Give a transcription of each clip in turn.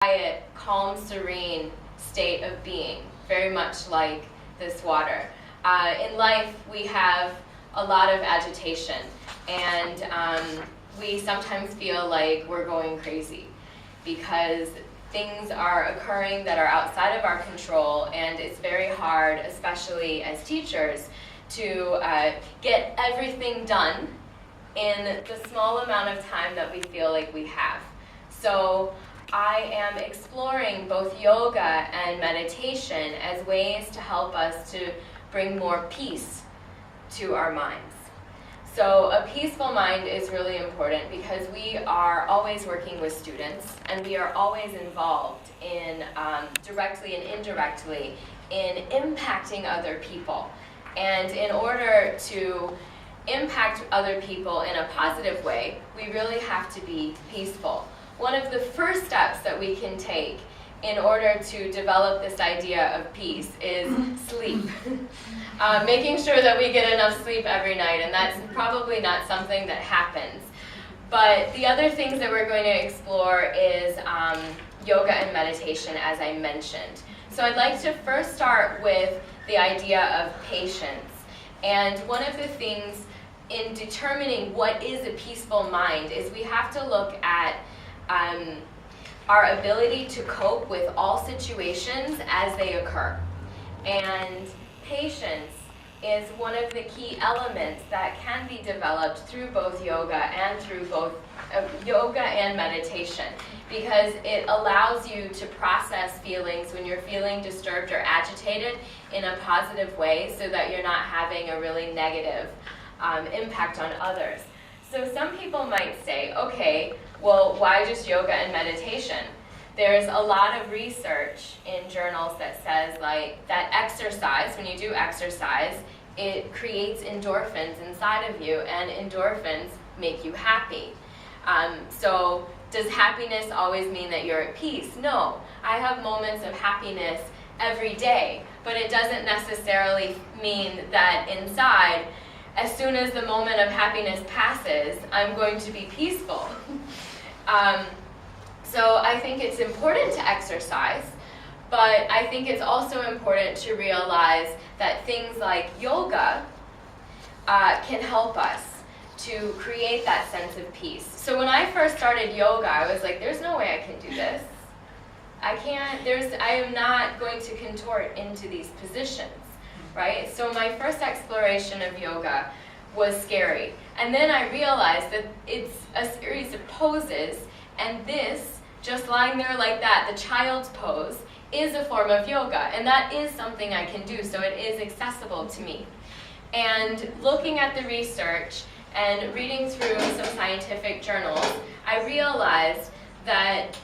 quiet, calm, serene state of being, very much like this water. In life, we have a lot of agitation, and we sometimes feel like we're going crazy because things are occurring that are outside of our control, and it's very hard, especially as teachers, to get everything done in the small amount of time that we feel like we have. So I am exploring both yoga and meditation as ways to help us to bring more peace to our minds. So a peaceful mind is really important because we are always working with students, and we are always involved in, directly and indirectly, in impacting other people. And in order to impact other people in a positive way, we really have to be peaceful. One of the first steps that we can take in order to develop this idea of peace is sleep. Making sure that we get enough sleep every night, and that's probably not something that happens. But the other things that we're going to explore is yoga and meditation, as I mentioned. So I'd like to first start with the idea of patience. And one of the things in determining what is a peaceful mind is we have to look at our ability to cope with all situations as they occur. And patience is one of the key elements that can be developed through both yoga and through both yoga and meditation, because it allows you to process feelings when you're feeling disturbed or agitated in a positive way so that you're not having a really negative impact on others. So some people might say, okay, well, why just yoga and meditation? There's a lot of research in journals that says like that exercise, when you do exercise, it creates endorphins inside of you, and endorphins make you happy. So does happiness always mean that you're at peace? No. I have moments of happiness every day, but it doesn't necessarily mean that inside, as soon as the moment of happiness passes, I'm going to be peaceful. So I think it's important to exercise, but I think it's also important to realize that things like yoga can help us to create that sense of peace. So when I first started yoga, I was like, there's no way I can do this. I am not going to contort into these positions, right? So my first exploration of yoga was scary. And then I realized that it's a series of poses, and this, just lying there like that, the child's pose, is a form of yoga, and that is something I can do, so it is accessible to me. And looking at the research and reading through some scientific journals, I realized that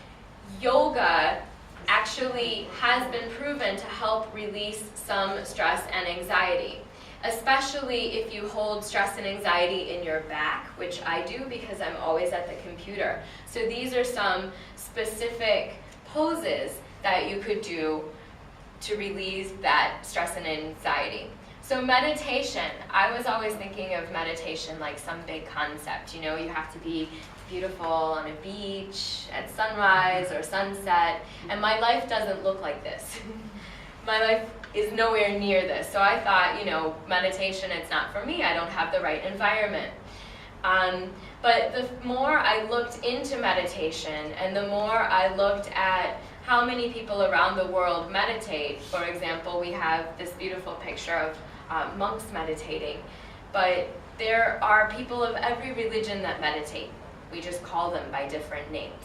yoga actually has been proven to help release some stress and anxiety, especially if you hold stress and anxiety in your back, which I do because I'm always at the computer. So these are some specific poses that you could do to release that stress and anxiety. So meditation, I was always thinking of meditation like some big concept. You know, you have to be beautiful on a beach at sunrise or sunset, and my life doesn't look like this. My life is nowhere near this. So I thought, you know, meditation, it's not for me. I don't have the right environment. But the more I looked into meditation, and the more I looked at how many people around the world meditate. For example, we have this beautiful picture of monks meditating, but there are people of every religion that meditate. We just call them by different names.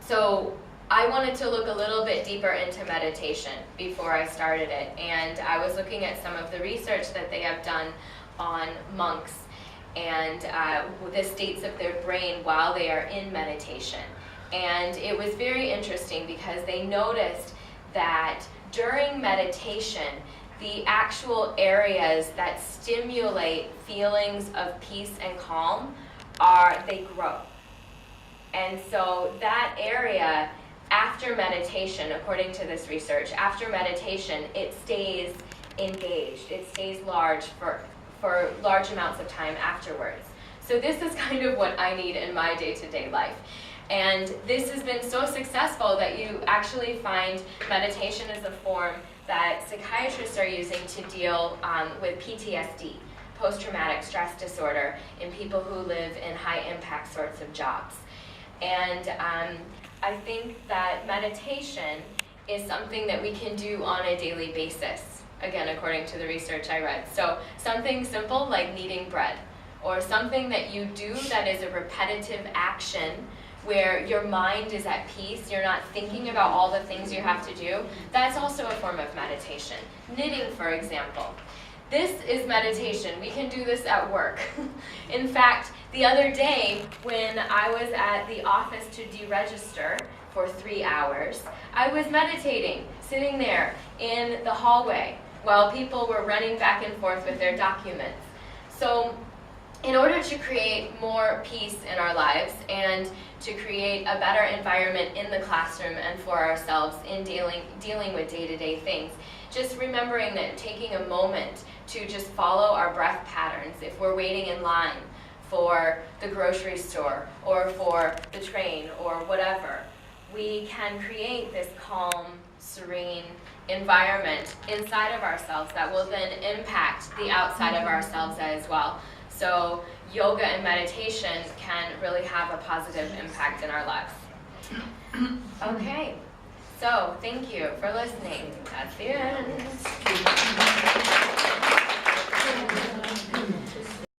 So I wanted to look a little bit deeper into meditation before I started it, and I was looking at some of the research that they have done on monks and the states of their brain while they are in meditation. And it was very interesting because they noticed that during meditation, the actual areas that stimulate feelings of peace and calm they grow. And so that area, after meditation, according to this research, after meditation, it stays engaged. It stays large for large amounts of time afterwards. So this is kind of what I need in my day-to-day life. And this has been so successful that you actually find meditation as a form that psychiatrists are using to deal with PTSD, post-traumatic stress disorder, in people who live in high-impact sorts of jobs. And I think that meditation is something that we can do on a daily basis, again, according to the research I read. So something simple like kneading bread, or something that you do that is a repetitive action where your mind is at peace, you're not thinking about all the things you have to do, that's also a form of meditation. Knitting, for example. This is meditation. We can do this at work. In fact, the other day when I was at the office to deregister for 3 hours, I was meditating, sitting there in the hallway while people were running back and forth with their documents. So in order to create more peace in our lives and to create a better environment in the classroom and for ourselves in dealing with day-to-day things, just remembering that taking a moment to just follow our breath patterns if we're waiting in line for the grocery store or for the train or whatever, we can create this calm, serene environment inside of ourselves that will then impact the outside of ourselves as well. So yoga and meditation can really have a positive impact in our lives. Okay, so thank you for listening. That's the end.